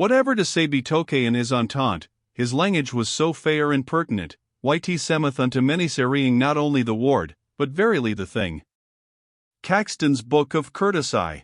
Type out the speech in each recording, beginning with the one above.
Whatever to say betoke in his entente, his language was so fair and pertinent, yt semeth unto many sereing not only the ward, but verily the thing. Caxton's Book of Courtesy.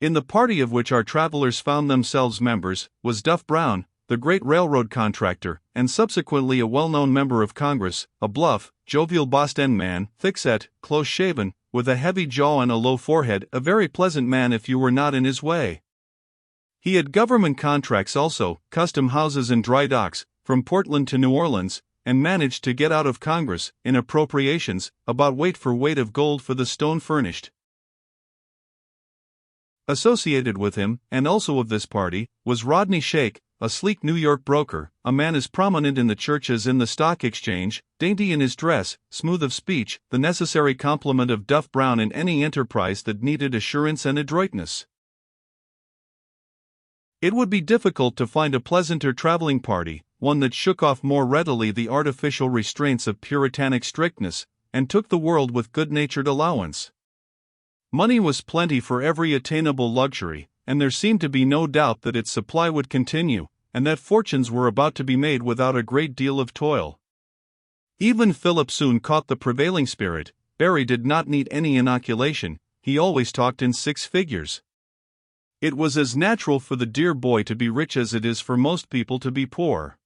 In the party of which our travelers found themselves members, was Duff Brown, the great railroad contractor, and subsequently a well-known member of Congress, a bluff, jovial Boston man, thick-set, close-shaven, with a heavy jaw and a low forehead, a very pleasant man if you were not in his way. He had government contracts also, custom houses and dry docks, from Portland to New Orleans, and managed to get out of Congress, in appropriations, about weight for weight of gold for the stone furnished. Associated with him, and also of this party, was Rodney Shake, a sleek New York broker, a man as prominent in the church as in the stock exchange, dainty in his dress, smooth of speech, the necessary complement of Duff Brown in any enterprise that needed assurance and adroitness. It would be difficult to find a pleasanter traveling party, one that shook off more readily the artificial restraints of puritanic strictness, and took the world with good-natured allowance. Money was plenty for every attainable luxury, and there seemed to be no doubt that its supply would continue, and that fortunes were about to be made without a great deal of toil. Even Philip soon caught the prevailing spirit. Barry did not need any inoculation, he always talked in six figures. It was as natural for the dear boy to be rich as it is for most people to be poor.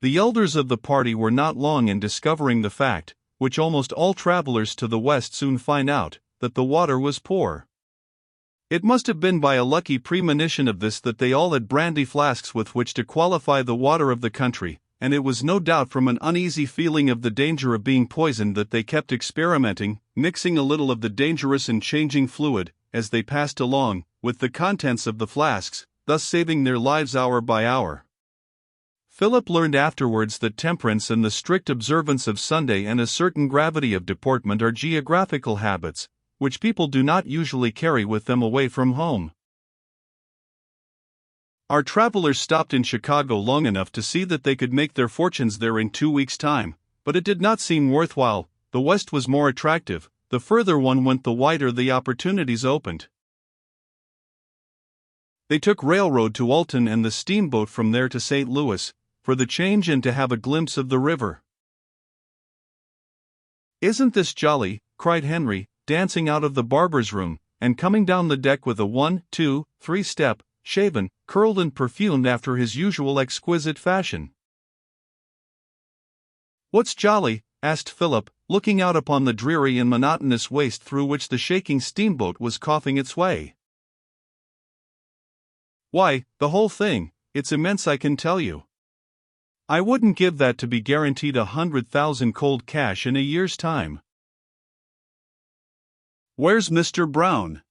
The elders of the party were not long in discovering the fact, which almost all travelers to the west soon find out, that the water was poor. It must have been by a lucky premonition of this that they all had brandy flasks with which to qualify the water of the country, and it was no doubt from an uneasy feeling of the danger of being poisoned that they kept experimenting, mixing a little of the dangerous and changing fluid, as they passed along, with the contents of the flasks, thus saving their lives hour by hour. Philip learned afterwards that temperance and the strict observance of Sunday and a certain gravity of deportment are geographical habits, which people do not usually carry with them away from home. Our travelers stopped in Chicago long enough to see that they could make their fortunes there in 2 weeks' time, but it did not seem worthwhile. The West was more attractive. The further one went, the wider the opportunities opened. They took railroad to Alton and the steamboat from there to St. Louis, for the change and to have a glimpse of the river. "Isn't this jolly?" cried Henry, dancing out of the barber's room, and coming down the deck with a 1, 2, 3 step, shaven, curled and perfumed after his usual exquisite fashion. "What's jolly?" asked Philip, looking out upon the dreary and monotonous waste through which the shaking steamboat was coughing its way. "Why, the whole thing. It's immense, I can tell you. I wouldn't give that to be guaranteed 100,000 cold cash in a year's time." "Where's Mr. Brown?"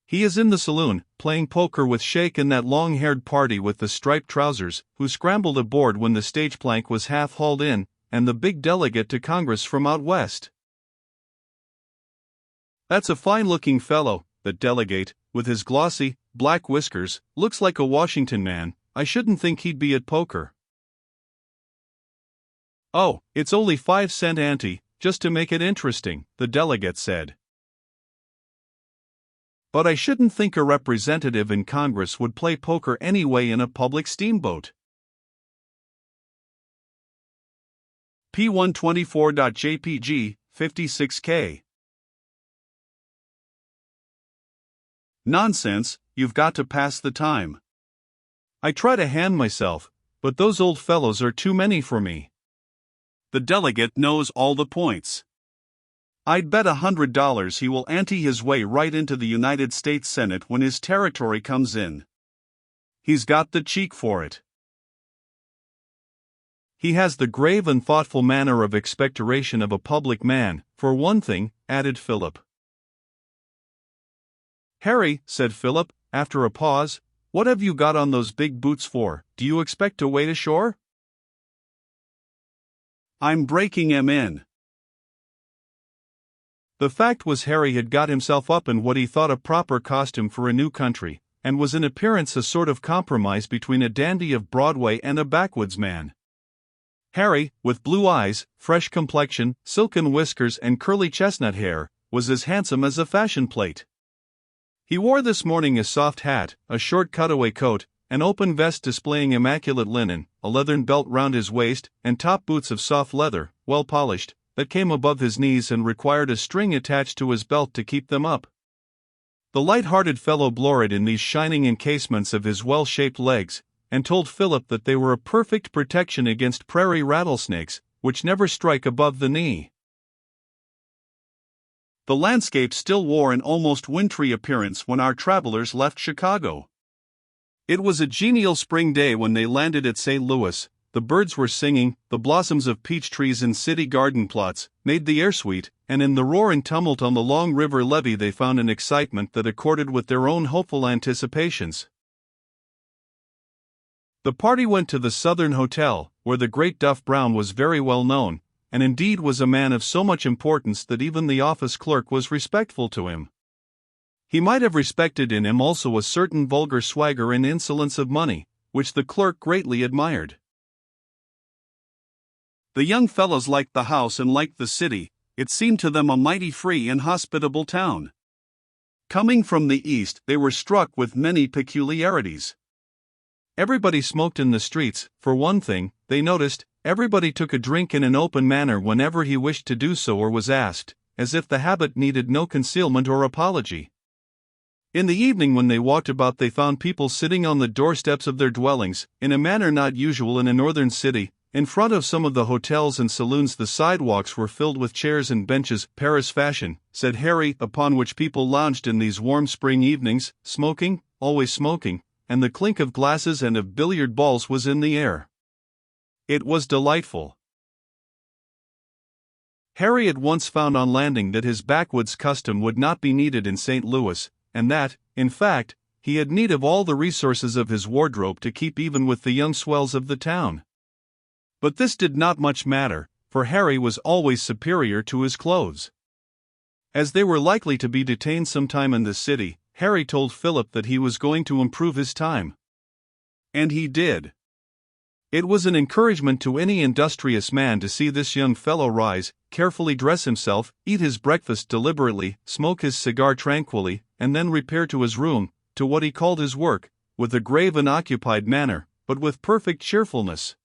"He is in the saloon, playing poker with Shake and that long-haired party with the striped trousers, who scrambled aboard when the stage plank was half hauled in, and the big delegate to Congress from out west." "That's a fine-looking fellow, that delegate, with his glossy, black whiskers, looks like a Washington man. I shouldn't think he'd be at poker." "Oh, it's only 5-cent ante, just to make it interesting," the delegate said. "But I shouldn't think a representative in Congress would play poker anyway in a public steamboat." P124.jpg, 56K. "Nonsense, you've got to pass the time." "I try to hand myself, but those old fellows are too many for me." The delegate knows all the points. "I'd bet $100 he will ante his way right into the United States Senate when his territory comes in. He's got the cheek for it." "He has the grave and thoughtful manner of expectoration of a public man, for one thing," added Philip. "Harry," said Philip, after a pause, "what have you got on those big boots for? Do you expect to wade ashore?" "I'm breaking 'em in." The fact was, Harry had got himself up in what he thought a proper costume for a new country, and was in appearance a sort of compromise between a dandy of Broadway and a backwoods man. Harry, with blue eyes, fresh complexion, silken whiskers and curly chestnut hair, was as handsome as a fashion plate. He wore this morning a soft hat, a short cutaway coat, an open vest displaying immaculate linen, a leathern belt round his waist, and top boots of soft leather, well polished, that came above his knees and required a string attached to his belt to keep them up. The light-hearted fellow gloried in these shining encasements of his well-shaped legs, and told Philip that they were a perfect protection against prairie rattlesnakes, which never strike above the knee. The landscape still wore an almost wintry appearance when our travelers left Chicago. It was a genial spring day when they landed at St. Louis. The birds were singing, the blossoms of peach trees in city garden plots made the air sweet, and in the roar and tumult on the long river levee they found an excitement that accorded with their own hopeful anticipations. The party went to the Southern Hotel, where the great Duff Brown was very well known, and indeed was a man of so much importance that even the office clerk was respectful to him. He might have respected in him also a certain vulgar swagger and insolence of money, which the clerk greatly admired. The young fellows liked the house and liked the city. It seemed to them a mighty free and hospitable town. Coming from the east, they were struck with many peculiarities. Everybody smoked in the streets. For one thing, they noticed, everybody took a drink in an open manner whenever he wished to do so or was asked, as if the habit needed no concealment or apology. In the evening when they walked about they found people sitting on the doorsteps of their dwellings, in a manner not usual in a northern city. In front of some of the hotels and saloons the sidewalks were filled with chairs and benches, Paris fashion, said Harry, upon which people lounged in these warm spring evenings, smoking, always smoking, and the clink of glasses and of billiard balls was in the air. It was delightful. Harry at once found on landing that his backwoods custom would not be needed in St. Louis, and that, in fact, he had need of all the resources of his wardrobe to keep even with the young swells of the town. But this did not much matter, for Harry was always superior to his clothes. As they were likely to be detained some time in the city, Harry told Philip that he was going to improve his time. And he did. It was an encouragement to any industrious man to see this young fellow rise, carefully dress himself, eat his breakfast deliberately, smoke his cigar tranquilly, and then repair to his room, to what he called his work, with a grave and occupied manner, but with perfect cheerfulness.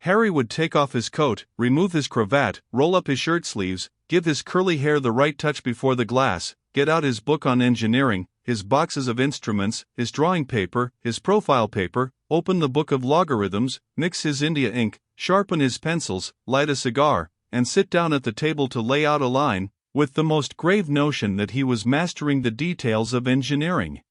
Harry would take off his coat, remove his cravat, roll up his shirt sleeves, give his curly hair the right touch before the glass, get out his book on engineering, his boxes of instruments, his drawing paper, his profile paper, open the book of logarithms, mix his India ink, sharpen his pencils, light a cigar, and sit down at the table to lay out a line, with the most grave notion that he was mastering the details of engineering.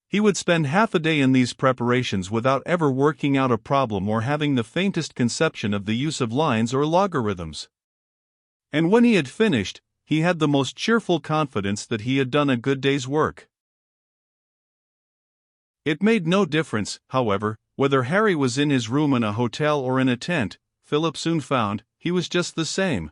He would spend half a day in these preparations without ever working out a problem or having the faintest conception of the use of lines or logarithms. And when he had finished, he had the most cheerful confidence that he had done a good day's work. It made no difference, however, whether Harry was in his room in a hotel or in a tent. Philip soon found he was just the same.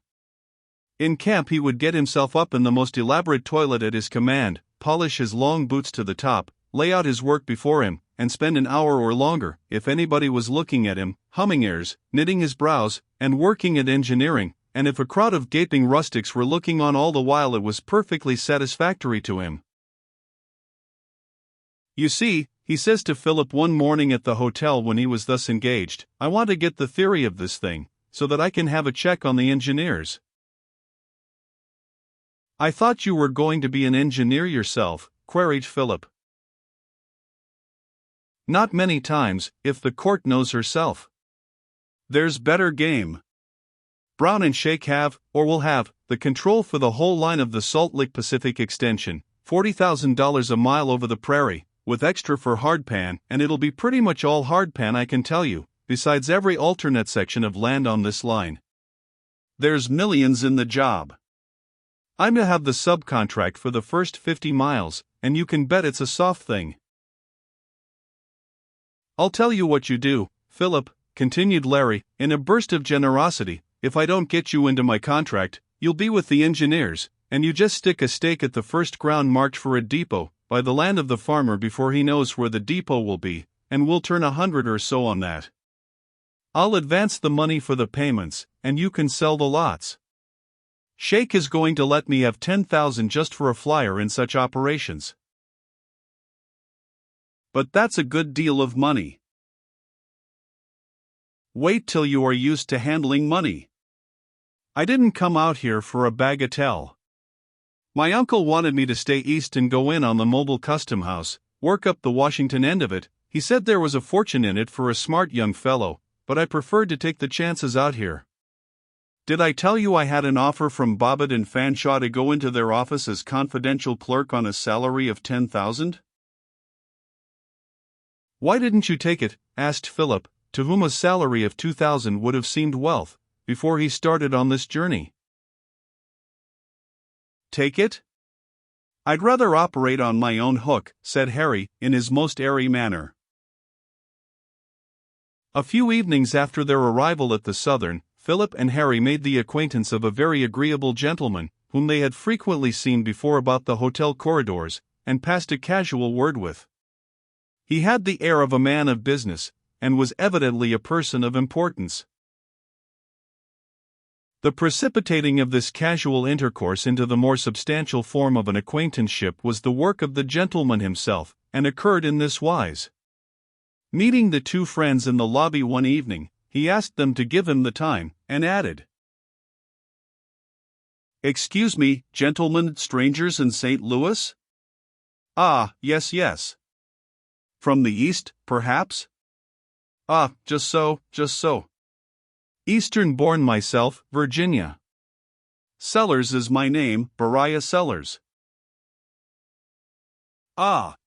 In camp he would get himself up in the most elaborate toilet at his command, polish his long boots to the top, lay out his work before him, and spend an hour or longer, if anybody was looking at him, humming airs, knitting his brows, and working at engineering, and if a crowd of gaping rustics were looking on all the while it was perfectly satisfactory to him. You see, he says to Philip one morning at the hotel when he was thus engaged, I want to get the theory of this thing, so that I can have a check on the engineers. I thought you were going to be an engineer yourself, queried Philip. Not many times, if the court knows herself. There's better game. Brown and Shake have, or will have, the control for the whole line of the Salt Lick Pacific extension, $40,000 a mile over the prairie, with extra for hardpan, and it'll be pretty much all hardpan I can tell you, besides every alternate section of land on this line. There's millions in the job. I'm to have the subcontract for the first 50 miles, and you can bet it's a soft thing. I'll tell you what you do, Philip, continued Larry, in a burst of generosity, if I don't get you into my contract, you'll be with the engineers, and you just stick a stake at the first ground marked for a depot, by the land of the farmer before he knows where the depot will be, and we'll turn 100 or so on that. I'll advance the money for the payments, and you can sell the lots. Sheikh is going to let me have 10,000 just for a flyer in such operations. But that's a good deal of money. Wait till you are used to handling money. I didn't come out here for a bagatelle. My uncle wanted me to stay east and go in on the mobile custom house, work up the Washington end of it. He said there was a fortune in it for a smart young fellow, but I preferred to take the chances out here. Did I tell you I had an offer from Bobbitt and Fanshawe to go into their office as confidential clerk on a salary of 10,000? Why didn't you take it? Asked Philip, to whom a salary of 2,000 would have seemed wealth, before he started on this journey. Take it? I'd rather operate on my own hook, said Harry, in his most airy manner. A few evenings after their arrival at the Southern, Philip and Harry made the acquaintance of a very agreeable gentleman, whom they had frequently seen before about the hotel corridors, and passed a casual word with. He had the air of a man of business, and was evidently a person of importance. The precipitating of this casual intercourse into the more substantial form of an acquaintanceship was the work of the gentleman himself, and occurred in this wise. Meeting the two friends in the lobby one evening, he asked them to give him the time, and added, "Excuse me, gentlemen, strangers in St. Louis?" "Ah, yes, yes." "From the East, perhaps?" "Ah, just so, just so. Eastern-born myself, Virginia. Sellers is my name, Beriah Sellers." "Ah.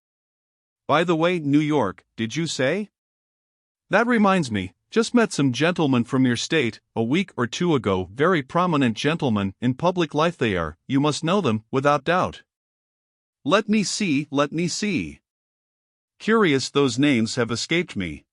By the way, New York, did you say? That reminds me, just met some gentlemen from your state, a week or two ago, very prominent gentlemen, in public life they are, you must know them, without doubt." Let me see. Curious those names have escaped me.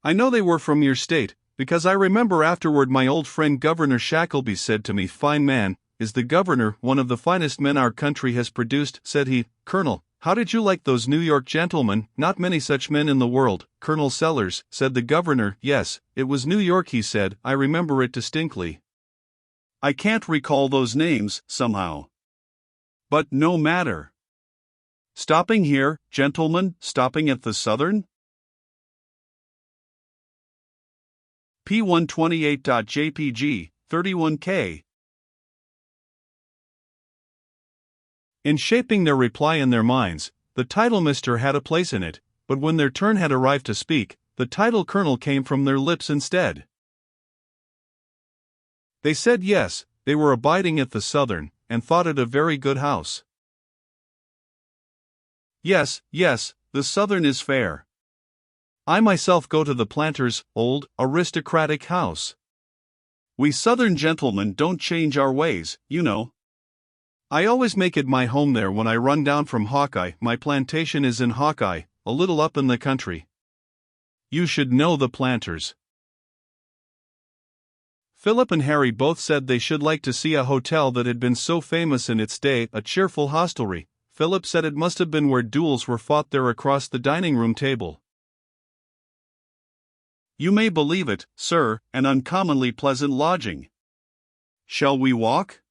I know they were from your state, because I remember afterward my old friend Governor Shackleby said to me, "Fine man, is the governor, one of the finest men our country has produced," said he. "Colonel, how did you like those New York gentlemen? Not many such men in the world." "Colonel Sellers," said the governor. "Yes, it was New York," he said, "I remember it distinctly. I can't recall those names, somehow. But no matter. Stopping here, gentlemen, stopping at the Southern?" P128.jpg, 31K. In shaping their reply in their minds, the title Mr. had a place in it, but when their turn had arrived to speak, the title Colonel came from their lips instead. They said yes, they were abiding at the Southern, and thought it a very good house. Yes, the Southern is fair. I myself go to the Planters' old, aristocratic house. We Southern gentlemen don't change our ways, you know. I always make it my home there when I run down from Hawkeye. My plantation is in Hawkeye, a little up in the country. You should know the Planters. Philip and Harry both said they should like to see a hotel that had been so famous in its day, a cheerful hostelry. Philip said it must have been where duels were fought there across the dining-room table. You may believe it, sir, an uncommonly pleasant lodging. Shall we walk?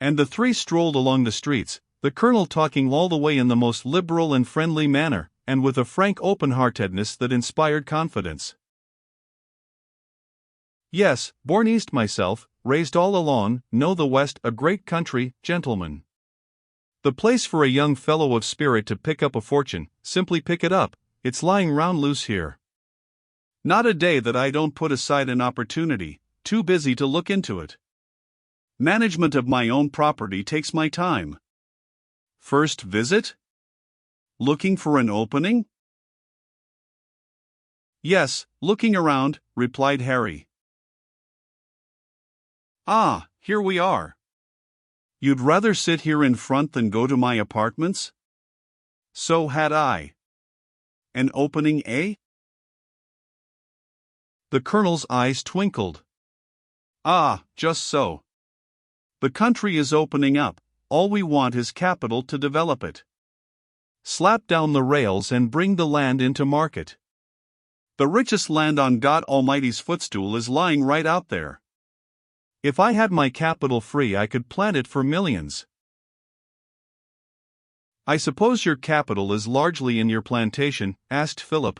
And the three strolled along the streets, the colonel talking all the way in the most liberal and friendly manner, and with a frank open-heartedness that inspired confidence. Yes, born East myself, raised all along, know the West, a great country, gentlemen. The place for a young fellow of spirit to pick up a fortune, simply pick it up. It's lying round loose here. Not a day that I don't put aside an opportunity, too busy to look into it. Management of my own property takes my time. First visit? Looking for an opening? Yes, looking around, replied Harry. Ah, here we are. You'd rather sit here in front than go to my apartments? So had I. An opening, eh? The colonel's eyes twinkled. Ah, just so. The country is opening up, all we want is capital to develop it. Slap down the rails and bring the land into market. The richest land on God Almighty's footstool is lying right out there. If I had my capital free, I could plant it for millions. I suppose your capital is largely in your plantation? Asked Philip.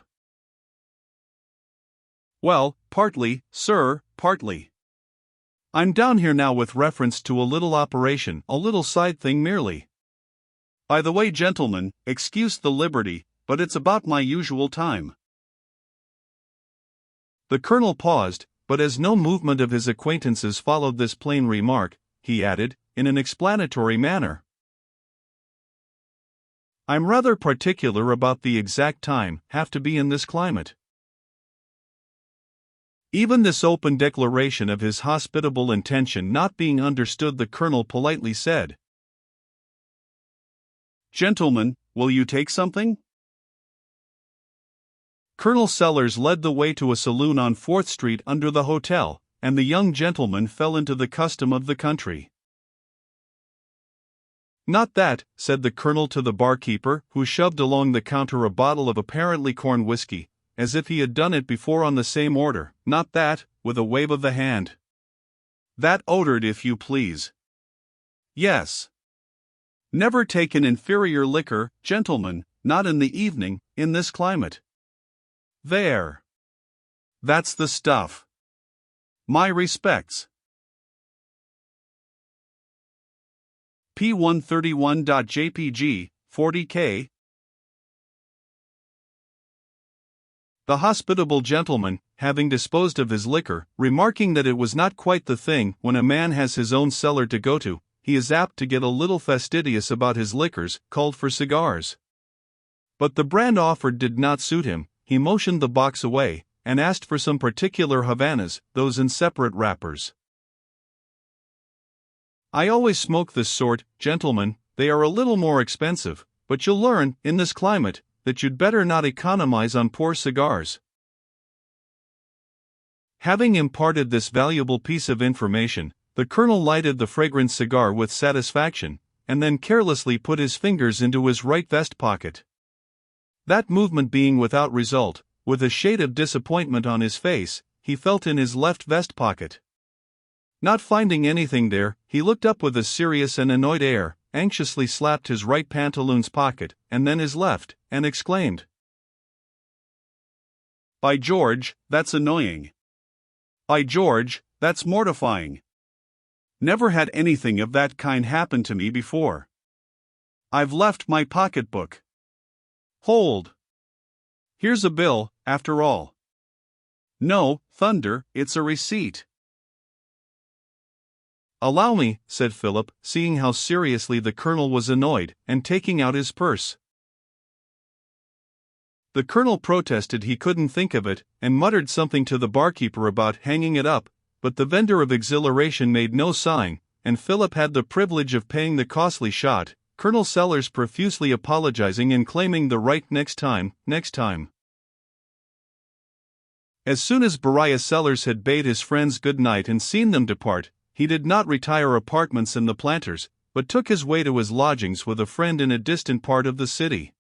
Well, partly, sir, partly. I'm down here now with reference to a little operation, a little side thing merely. By the way, gentlemen, excuse the liberty, but it's about my usual time. The colonel paused, but as no movement of his acquaintances followed this plain remark, he added, in an explanatory manner, I'm rather particular about the exact time, have to be in this climate. Even this open declaration of his hospitable intention not being understood, the colonel politely said, Gentlemen, will you take something? Colonel Sellers led the way to a saloon on 4th Street under the hotel, and the young gentleman fell into the custom of the country. Not that, said the colonel to the barkeeper, who shoved along the counter a bottle of apparently corn whiskey, as if he had done it before on the same order, not that, with a wave of the hand. That ordered, if you please. Yes. Never take an inferior liquor, gentlemen, not in the evening, in this climate. There. That's the stuff. My respects. P131.jpg, 40K. The hospitable gentleman, having disposed of his liquor, remarking that it was not quite the thing when a man has his own cellar to go to, he is apt to get a little fastidious about his liquors, called for cigars. But the brand offered did not suit him. He motioned the box away, and asked for some particular Havanas, those in separate wrappers. I always smoke this sort, gentlemen, they are a little more expensive, but you'll learn, in this climate, that you'd better not economize on poor cigars. Having imparted this valuable piece of information, the colonel lighted the fragrant cigar with satisfaction, and then carelessly put his fingers into his right vest pocket. That movement being without result, with a shade of disappointment on his face, he felt in his left vest pocket. Not finding anything there, he looked up with a serious and annoyed air, anxiously slapped his right pantaloons pocket, and then his left, and exclaimed, By George, that's annoying. By George, that's mortifying. Never had anything of that kind happen to me before. I've left my pocketbook. Hold. Here's a bill, after all. No, thunder, it's a receipt. Allow me, said Philip, seeing how seriously the colonel was annoyed, and taking out his purse. The colonel protested he couldn't think of it, and muttered something to the barkeeper about hanging it up, but the vendor of exhilaration made no sign, and Philip had the privilege of paying the costly shot, Colonel Sellers profusely apologizing and claiming the right next time. As soon as Beriah Sellers had bade his friends good night and seen them depart, he did not retire apartments in the Planters, but took his way to his lodgings with a friend in a distant part of the city.